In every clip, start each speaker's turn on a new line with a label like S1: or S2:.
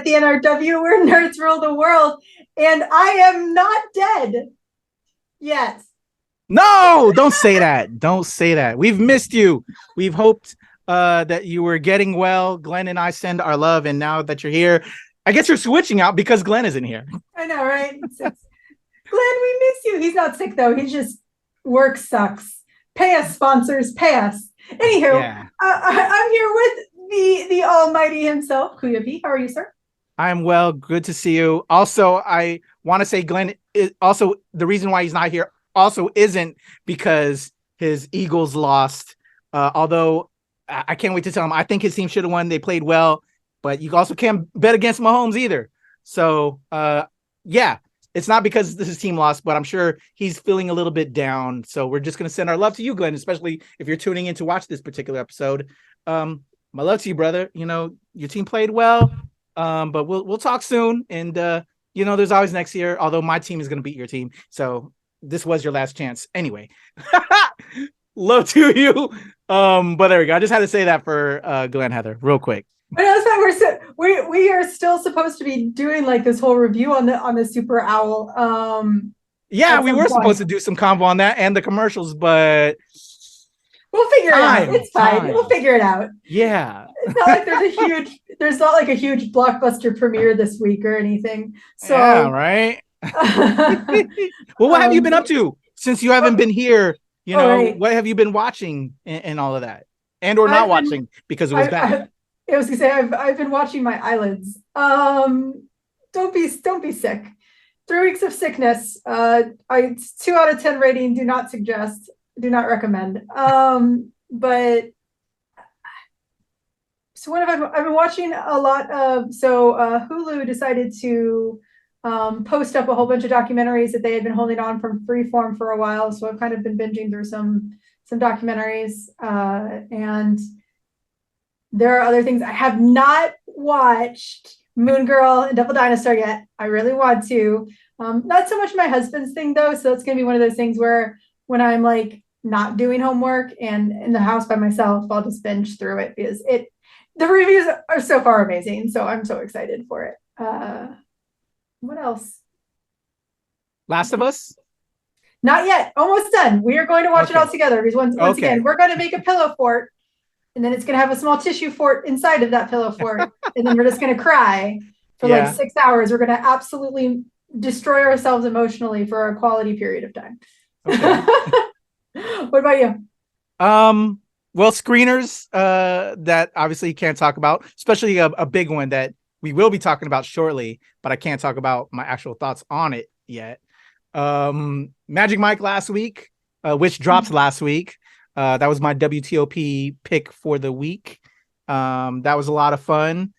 S1: at the NRW where nerds rule the world, and I am not dead yet.
S2: No, don't say that. Don't say that. We've missed you. We've hoped that you were getting well. Glenn and I send our love, and now that you're here, I guess you're switching out because Glenn isn't here.
S1: I know, right? Glenn, we miss you. He's not sick though. He's just work sucks. Pay us, sponsors. Pay us. Anywho, yeah. I'm here with the almighty himself, Kuyapi. How are you, sir?
S2: I'm well. Good to see you. Also, I want to say Glenn is also the reason why he's not here also isn't because his Eagles lost. Although I can't wait to tell him, I think his team should have won. They played well, but you also can't bet against Mahomes either. So, yeah, it's not because his team lost, but I'm sure he's feeling a little bit down. So we're just going to send our love to you, Glenn, especially if you're tuning in to watch this particular episode. My love to you, brother. You know, your team played well, but we'll talk soon. And, you know, there's always next year, although my team is going to beat your team. So this was your last chance. Anyway, love to you. But there we go. I just had to say that for Glenn, Heather, real quick.
S1: But that's why we are still supposed to be doing like this whole review on the Super Owl.
S2: Yeah, we were supposed to do some convo on that and the commercials, but
S1: we'll figure it out. It's fine. We'll figure it out.
S2: Yeah.
S1: It's not like there's not like a huge blockbuster premiere this week or anything. So
S2: yeah, right. Well, what have you been up to since you haven't been here? You know, right. What have you been watching and all of that, and or not watching because it was bad?
S1: I was gonna say I've been watching my eyelids. Don't be sick. 3 weeks of sickness. 2 out of 10 rating. Do not suggest. Do not recommend. But so what have I've been watching a lot of. So Hulu decided to post up a whole bunch of documentaries that they had been holding on from Freeform for a while. So I've kind of been binging through some documentaries, and there are other things I have not watched. Moon Girl and Devil Dinosaur yet. I really want to. Not so much my husband's thing though. So it's gonna be one of those things where when I'm like not doing homework and in the house by myself, I'll just binge through it because the reviews are so far amazing. So I'm so excited for it. What else?
S2: Last of Us?
S1: Not yet. Almost done. We are going to watch it all together because once again, we're going to make a pillow fort, and then it's going to have a small tissue fort inside of that pillow fort, and then we're just going to cry for like 6 hours. We're going to absolutely destroy ourselves emotionally for a quality period of time. Okay. What about you?
S2: Well, screeners that obviously you can't talk about, especially a big one that we will be talking about shortly, but I can't talk about my actual thoughts on it yet. Magic Mike last week, which dropped last week. That was my WTOP pick for the week. That was a lot of fun.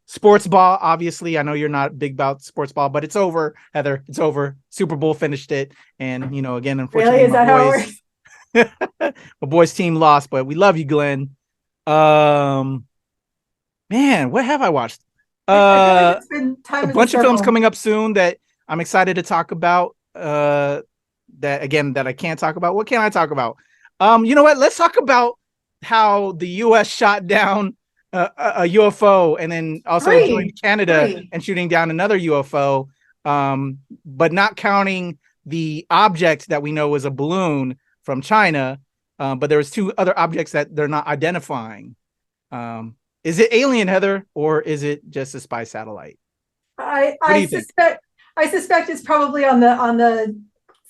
S2: Sports ball, obviously. I know you're not big about sports ball, but it's over, Heather. It's over. Super Bowl finished it. And, you know, again, unfortunately, my boys' team lost, but we love you, Glenn. Man, what have I watched? A bunch of films coming up soon that I'm excited to talk about. That I can't talk about. What can I talk about? You know what? Let's talk about how the U.S. shot down a UFO and then also joined Canada and shooting down another UFO, but not counting the object that we know was a balloon from China. But there was 2 other objects that they're not identifying. Is it alien, Heather, or is it just a spy satellite?
S1: I suspect it's probably on the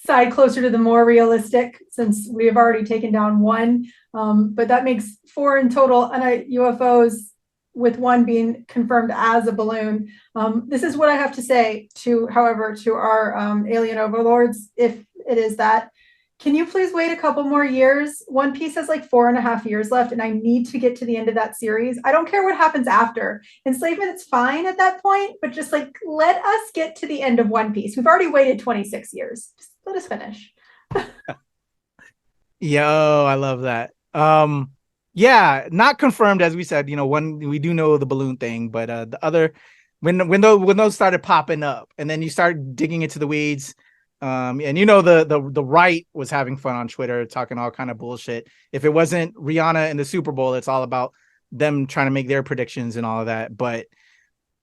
S1: side closer to the more realistic, since we have already taken down 1. But that makes 4 in total UFOs, with 1 being confirmed as a balloon. This is what I have to say to our alien overlords, if it is that. Can you please wait a couple more years? One Piece has like 4.5 years left, and I need to get to the end of that series. I don't care what happens after. Enslavement is fine at that point, but just like let us get to the end of One Piece. We've already waited 26 years. Just let us finish.
S2: Yo, I love that. Yeah, not confirmed, as we said. You know, we do know the balloon thing, but the other when those started popping up, and then you start digging into the weeds. And you know the right was having fun on Twitter talking all kind of bullshit. If it wasn't Rihanna in the Super Bowl, it's all about them trying to make their predictions and all of that. But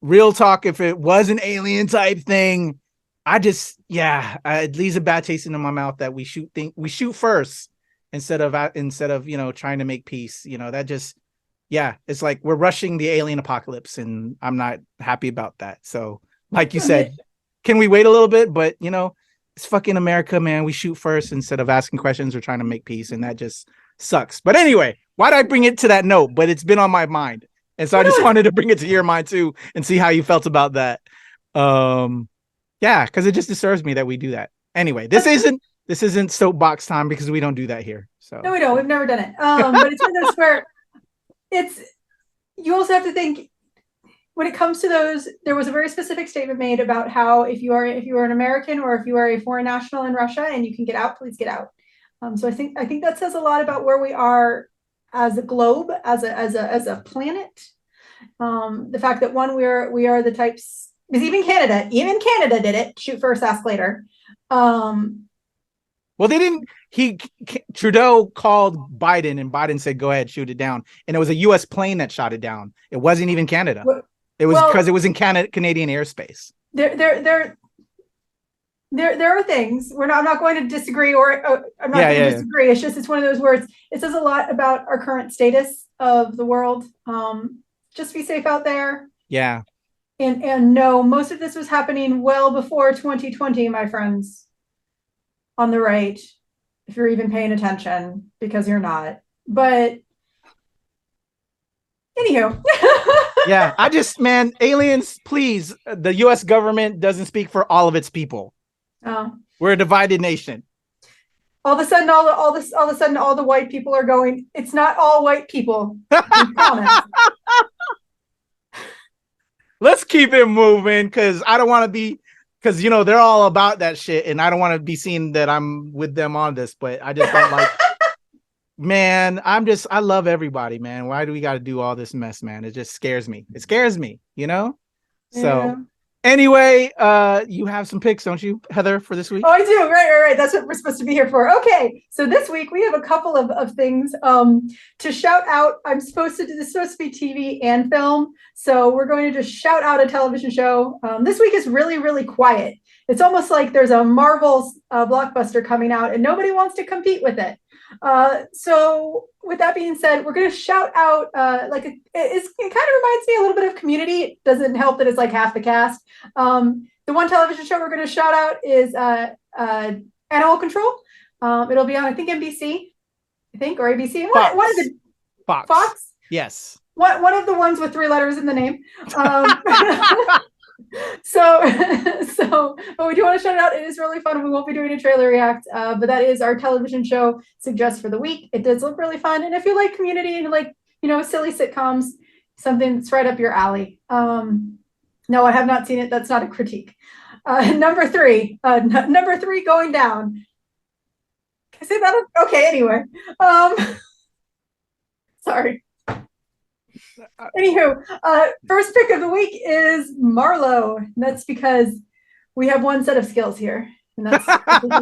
S2: real talk, if it was an alien type thing, it leaves a bad taste in my mouth that we shoot first instead of trying to make peace. That just, it's like we're rushing the alien apocalypse, and I'm not happy about that. So like you said, can we wait a little bit? But it's fucking America, man. We shoot first instead of asking questions or trying to make peace, and that just sucks. But anyway, why'd I bring it to that note? But it's been on my mind, and so I just wanted to bring it to your mind too and see how you felt about that. Because it just disturbs me that we do that. Anyway, this isn't soapbox time because we don't do that here. So
S1: no, we don't. We've never done it. But it's one of those where you also have to think, when it comes to those, there was a very specific statement made about how if you are an American or if you are a foreign national in Russia and you can get out, please get out. So I think that says a lot about where we are as a globe, as a planet. The fact that we are the types, because even Canada did it. Shoot first, ask later.
S2: Well, they didn't. Trudeau called Biden, and Biden said, "Go ahead, shoot it down." And it was a U.S. plane that shot it down. It wasn't even Canada. It was because it was in Canadian airspace. There are things I'm not going to disagree, or I'm not going to disagree. It's just it's one of those words. It says a lot about our current status of the world. Just be safe out there. Yeah. And no, most of this was happening well before 2020, my friends. On the right, if you're even paying attention, because you're not. But anywho. Yeah, aliens, please. The U.S. government doesn't speak for all of its people. Oh. We're a divided nation. All of a sudden, all the white people are going, it's not all white people. I promise. Let's keep it moving, because I don't want to be, because they're all about that shit, and I don't want to be seen that I'm with them on this, but I just don't like. Man, I love everybody, man. Why do we got to do all this mess, man? It just scares me. It scares me, So anyway, you have some picks, don't you, Heather, for this week? Oh, I do. Right. That's what we're supposed to be here for. Okay. So this week we have a couple of things to shout out. This is supposed to be TV and film. So we're going to just shout out a television show. This week is really, really quiet. It's almost like there's a Marvel blockbuster coming out and nobody wants to compete with it. So with that being said, we're going to shout out, it kind of reminds me a little bit of Community. It doesn't help that it's like half the cast. The one television show we're going to shout out is, Animal Control. It'll be on, I think, NBC, or ABC. One of the Fox. Yes. One of the ones with 3 letters in the name. So but we do want to shout it out. It is really fun. We won't be doing a trailer react, but that is our television show suggest for the week. It does look really fun, and if you like Community and you like silly sitcoms, something that's right up your alley. No, I have not seen it. That's not a critique. Number three going down. Can I say that? Okay, anyway. Sorry. Anywho, first pick of the week is Marlowe. And that's because we have one set of skills here, and that's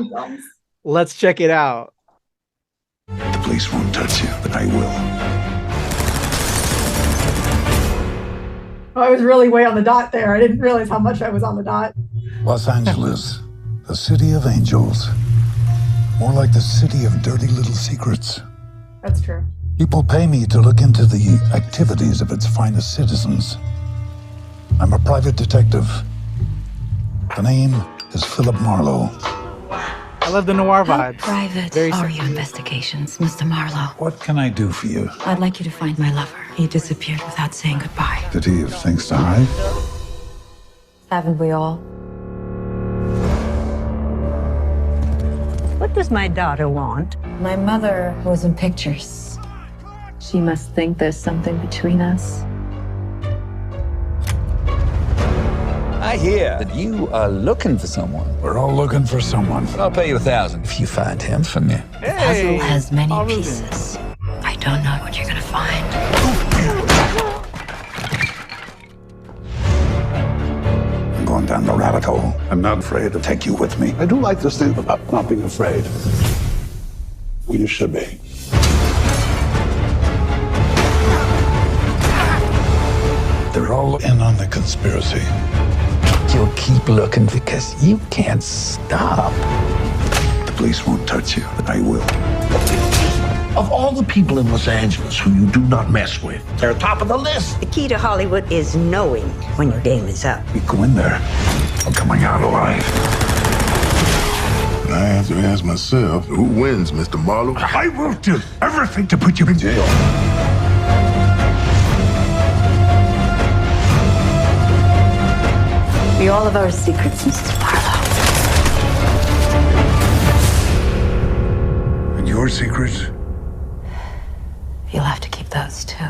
S2: films. Let's check it out.
S3: The police won't touch you, but I will.
S1: Oh, I was really way on the dot there. I didn't realize how much I was on the dot.
S3: Los Angeles, the city of angels. More like the city of dirty little secrets.
S1: That's true.
S3: People pay me to look into the activities of its finest citizens. I'm a private detective. The name is Philip Marlowe.
S2: I love the noir
S4: How
S2: vibes.
S4: private are your investigations, Mr. Marlowe?
S3: What can I do for you?
S4: I'd like you to find my lover. He disappeared without saying goodbye.
S3: Did he have things to hide?
S4: Haven't we all?
S5: What does my daughter want?
S4: My mother was in pictures. She must think there's something between us.
S6: I hear that you are looking for someone.
S3: We're all looking for someone.
S6: I'll pay you 1,000 if you find him for me.
S4: The puzzle has many pieces. I don't know what you're gonna find.
S3: I'm going down the rabbit hole. I'm not afraid to take you with me. I do like this thing about not being afraid. Well, you should be. They're all in on the conspiracy.
S6: You'll keep looking because you can't stop.
S3: The police won't touch you, but I will.
S5: Of all the people in Los Angeles who you do not mess with, they're top of the list.
S7: The key to Hollywood is knowing when your game is up.
S3: You go in there, I'm coming out alive.
S8: I have to ask myself, who wins, Mr. Marlowe?
S3: I will do everything to put you in jail.
S4: We all have our secrets, Mrs. Marlowe.
S3: And your secrets?
S4: You'll have to keep those too.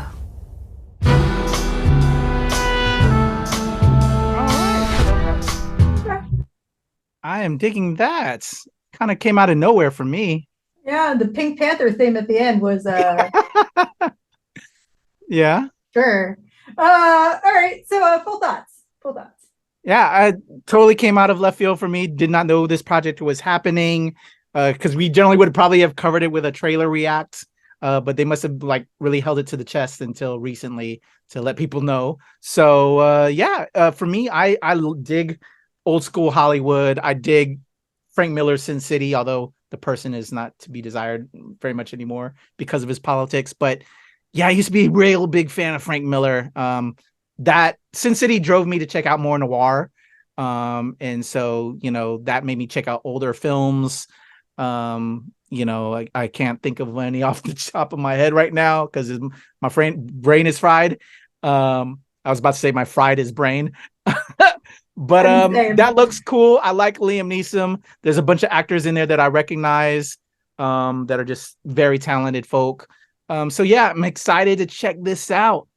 S2: I am digging that. Kind of came out of nowhere for me.
S1: Yeah, the Pink Panther theme at the end was
S2: Yeah.
S1: sure. All right, so full thoughts.
S2: Yeah, I totally came out of left field for me. Did not know this project was happening because we generally would probably have covered it with a trailer react, but they must have like really held it to the chest until recently to let people know. So for me, I dig old school Hollywood. I dig Frank Miller's Sin City, although the person is not to be desired very much anymore because of his politics. But yeah, I used to be a real big fan of Frank Miller. That Sin City drove me to check out more noir. And so, that made me check out older films. I can't think of any off the top of my head right now because my brain is fried. I was about to say my fried is brain. But that looks cool. I like Liam Neeson. There's a bunch of actors in there that I recognize that are just very talented folk. So yeah, I'm excited to check this out.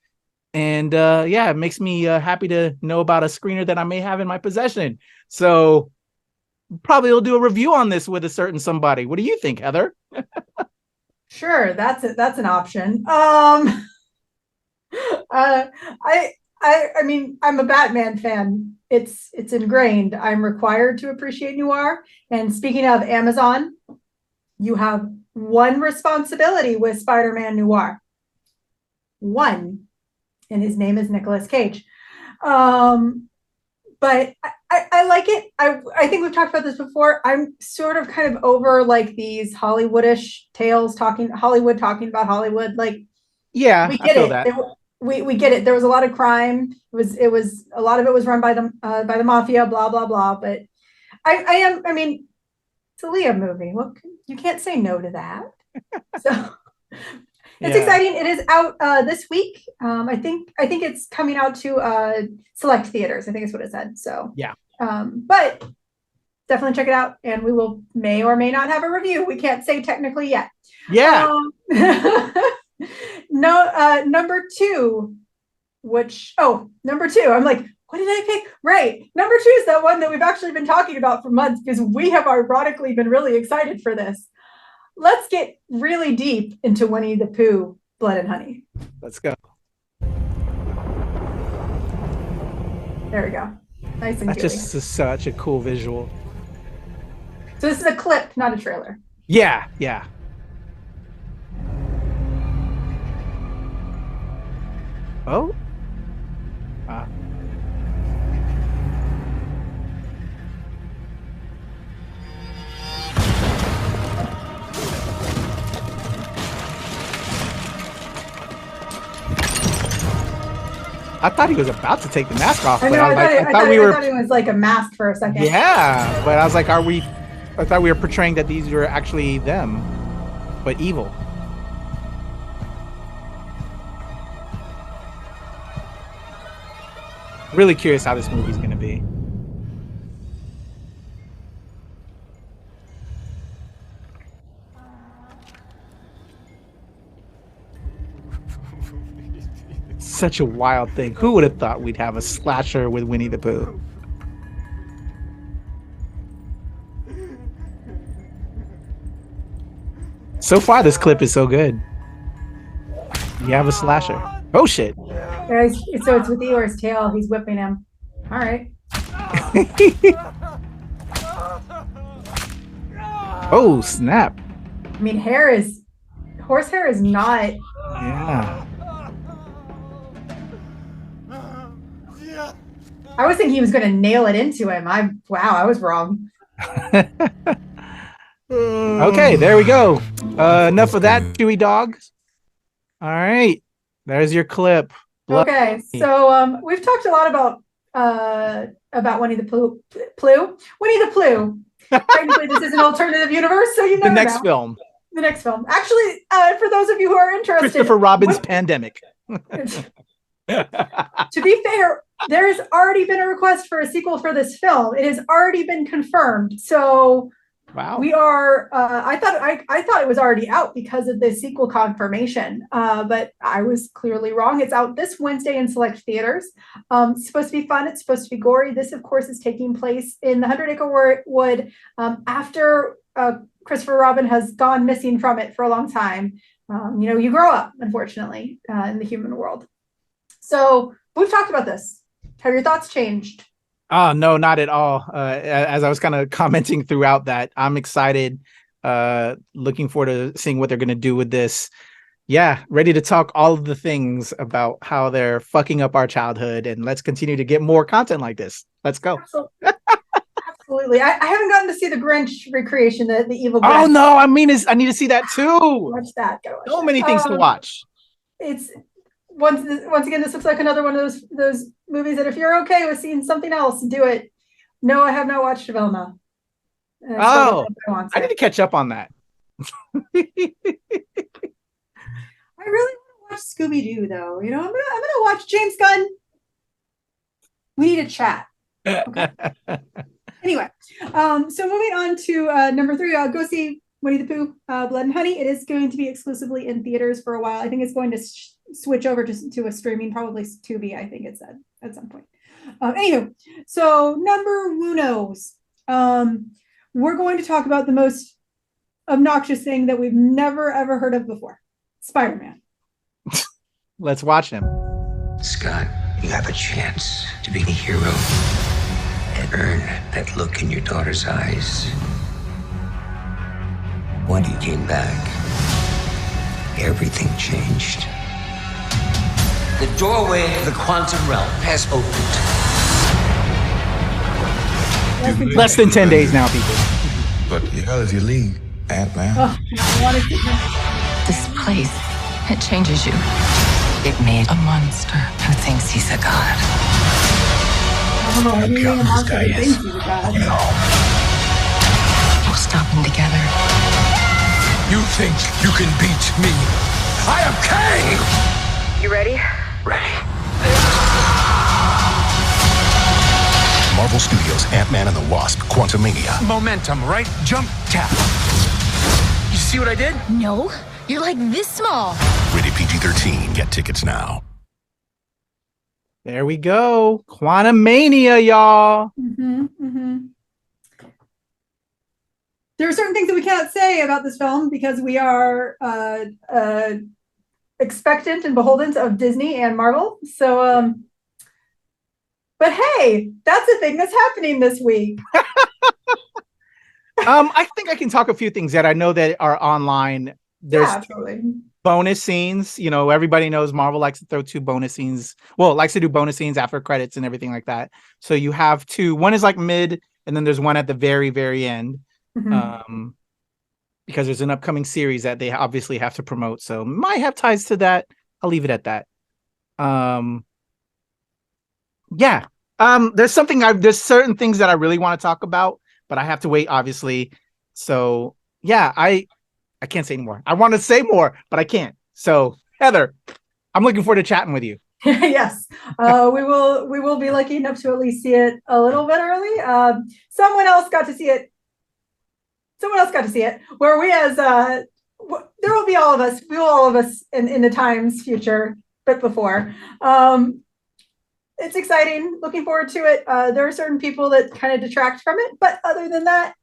S2: And it makes me happy to know about a screener that I may have in my possession. So probably will do a review on this with a certain somebody. What do you think, Heather?
S1: Sure, that's an option. I mean, I'm a Batman fan. It's ingrained. I'm required to appreciate noir. And speaking of Amazon, you have one responsibility with Spider-Man Noir. One. And his name is Nicolas Cage. But I like it. I think we've talked about this before. I'm sort of kind of over like these Hollywoodish tales Hollywood talking about Hollywood. Like,
S2: yeah,
S1: we get it. We get it. There was a lot of crime. It was a lot of it was run by the mafia, blah, blah, blah. But I mean, it's a Liam movie. Well, you can't say no to that. So it's exciting. It is out this week. I think it's coming out to select theaters. I think is what it said. So
S2: yeah.
S1: But definitely check it out, and we may or may not have a review. We can't say technically yet.
S2: Yeah.
S1: No, number two. I'm like, what did I pick? Right. Number 2 is that one that we've actually been talking about for months because we have ironically been really excited for this. Let's get really deep into Winnie-the-Pooh, Blood and Honey.
S2: Let's go.
S1: There we go. Nice and
S2: That's just such a cool visual.
S1: So this is a clip, not a trailer.
S2: Yeah. Oh. I thought he was about to take the mask off.
S1: I know. I thought he was like a mask for a second.
S2: Yeah, but I was like, I thought we were portraying that these were actually them, but evil. Really curious how this movie's gonna be. Such a wild thing. Who would have thought we'd have a slasher with Winnie-the-Pooh? So far, this clip is so good. You have a slasher. Oh shit!
S1: Guys, so it's with Eeyore's tail. He's whipping him. All right.
S2: Oh snap!
S1: I mean, horse hair is not.
S2: Yeah.
S1: I was thinking he was going to nail it into him. I was wrong.
S2: Okay, there we go. Enough of that, Chewy dog. All right, there's your clip.
S1: Okay, so we've talked a lot about Winnie-the-Pooh. Winnie-the-Pooh. Technically, this is an alternative universe, so you never
S2: The next
S1: know.
S2: film.
S1: The next film. Actually, for those of you who are interested,
S2: Christopher Robin's Pandemic.
S1: To be fair, there has already been a request for a sequel for this film. It has already been confirmed. So
S2: Wow.
S1: we are. I thought it was already out because of the sequel confirmation, but I was clearly wrong. It's out this Wednesday in select theaters. It's supposed to be fun. It's supposed to be gory. This, of course, is taking place in the 100-Acre Wood after Christopher Robin has gone missing from it for a long time. You grow up, unfortunately, in the human world. So we've talked about this. Have your thoughts changed?
S2: Oh, no, not at all. As I was kind of commenting throughout that, I'm excited, looking forward to seeing what they're going to do with this. Yeah, ready to talk all of the things about how they're fucking up our childhood, and let's continue to get more content like this. Let's go.
S1: Absolutely. I haven't gotten to see the Grinch recreation, the evil Grinch.
S2: Oh, no, I need to see that too.
S1: Watch that. Go watch
S2: So
S1: that.
S2: many things to watch.
S1: It's once again, this looks like another one of those movies that if you're okay with seeing something else, do it. No, I have not watched Velma.
S2: I need to catch up on that.
S1: I really want to watch Scooby-Doo though. I'm gonna watch James Gunn. We need to chat. Okay. Anyway, so moving on to number 3, go see Winnie-the-Pooh, Blood and Honey. It is going to be exclusively in theaters for a while. I think it's going to switch over to a streaming, probably Tubi, I think it said at some point. Anywho, so number unos. We're going to talk about the most obnoxious thing that we've never, ever heard of before. Spider-Man.
S2: Let's watch him.
S9: Scott, you have a chance to be the hero and earn that look in your daughter's eyes. When he came back, everything changed. The doorway to the quantum realm has opened.
S2: Less than 10 days now, people.
S3: But the hell is your league, Ant-Man?
S1: Oh, I want to see him.
S10: This place, it changes you. It made a monster who thinks he's a god.
S1: I don't know. I mean, a monster that thinks he's a god.
S10: We'll stop him together.
S5: You think you can beat me? I am Kang!
S10: You ready?
S5: Ready.
S11: Marvel Studios' Ant-Man and the Wasp: Quantumania.
S5: Momentum, right? Jump, tap. You see what I did?
S10: No, you're like this small.
S11: Rated PG-13. Get tickets now.
S2: There we go. Quantumania, y'all.
S1: There are certain things that we can't say about this film because we are expectant and beholden of Disney and Marvel. So, but hey, that's a thing that's happening this week.
S2: I think I can talk a few things that I know that are online. There's bonus scenes. Everybody knows Marvel likes to throw 2 bonus scenes. Well, likes to do bonus scenes after credits and everything like that. So you have 2. One is like mid, and then there's one at the very, very end. Because there's an upcoming series that they obviously have to promote. So might have ties to that. I'll leave it at that. Yeah. There's certain things that I really want to talk about, but I have to wait, obviously. So yeah, I can't say anymore. I want to say more, but I can't. So Heather, I'm looking forward to chatting with you.
S1: Yes, we will be lucky enough to at least see it a little bit early. Someone else got to see it. Where we there will be all of us. We will all of us in the time's future, but before. It's exciting. Looking forward to it. There are certain people that kind of detract from it, but other than that,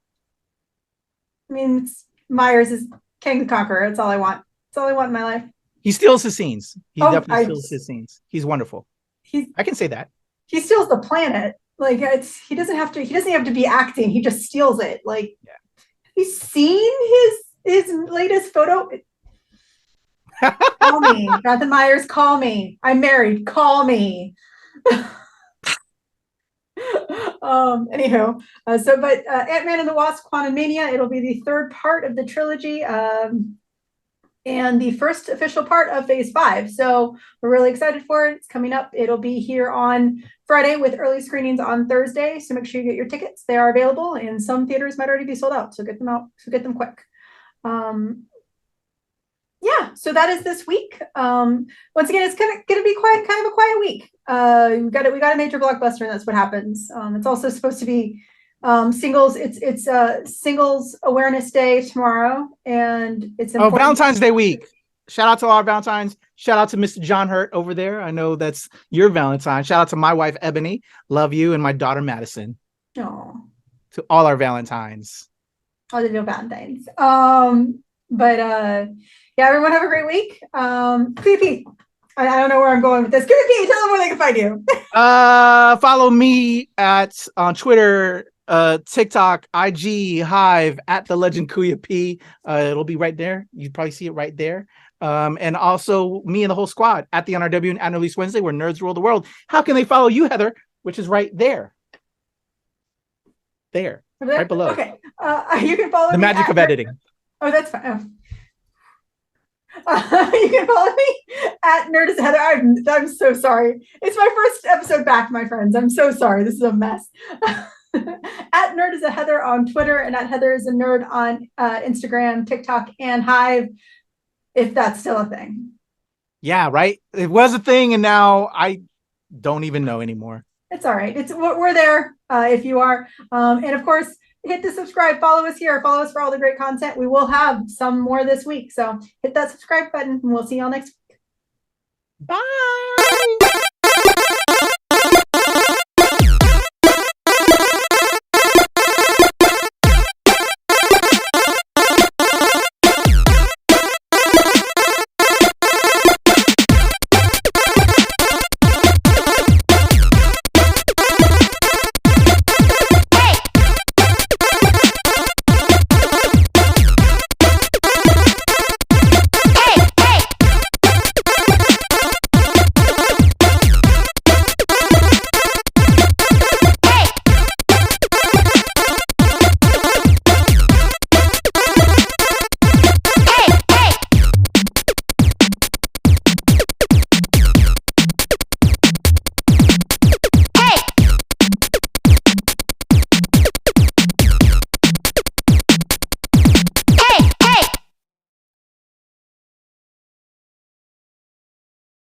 S1: I mean, Myers is King the Conqueror. That's all I want. That's all I want in my life.
S2: He steals his scenes. He definitely steals his scenes. He's wonderful. I can say that.
S1: He steals the planet. Like he doesn't have to be acting. He just steals it. Like he's seen his latest photo. Call me, Jonathan Myers. Call me. I'm married. Call me. Anywho, Ant-Man and the Wasp: Quantumania, it'll be the third part of the trilogy. And the first official part of phase 5. So we're really excited for it. It's coming up. It'll be here on Friday with early screenings on Thursday. So make sure you get your tickets. They are available, and some theaters might already be sold out. So get them out. So get them quick. Yeah, so that is this week. Once again, it's gonna be kind of a quiet week. We got a major blockbuster, and that's what happens. It's also supposed to be singles. It's Singles Awareness Day tomorrow, and it's important.
S2: Valentine's Day week. Shout out to our Valentines. Shout out to Mr. John Hurt over there. I know that's your Valentine. Shout out to my wife Ebony, love you, and my daughter Madison.
S1: Oh,
S2: to all our Valentines.
S1: All the Valentines. Yeah, everyone have a great week. PP, I don't know where I'm going with this. PP, tell them where they can find you.
S2: Follow me on Twitter, TikTok, IG, Hive, at the Legend Kuya P. It'll be right there. You probably see it right there. And also me and the whole squad at the NRW and Release Wednesday, where nerds rule the world. How can they follow you, Heather? Which is right there. There. Right below.
S1: Okay. You can follow
S2: the
S1: me
S2: magic of editing.
S1: Oh, that's fine. You can follow me at Nerd as Heather. I'm so sorry. It's my first episode back, my friends. I'm so sorry. This is a mess. At Nerd as a Heather on Twitter, and at Heather is a Nerd on Instagram, TikTok, and Hive, if that's still a thing.
S2: Yeah, right. It was a thing, and now I don't even know anymore.
S1: It's all right. We're there if you are. And of course, hit the subscribe, follow us here, follow us for all the great content. We will have some more this week. So hit that subscribe button, and we'll see y'all next week.
S2: Bye.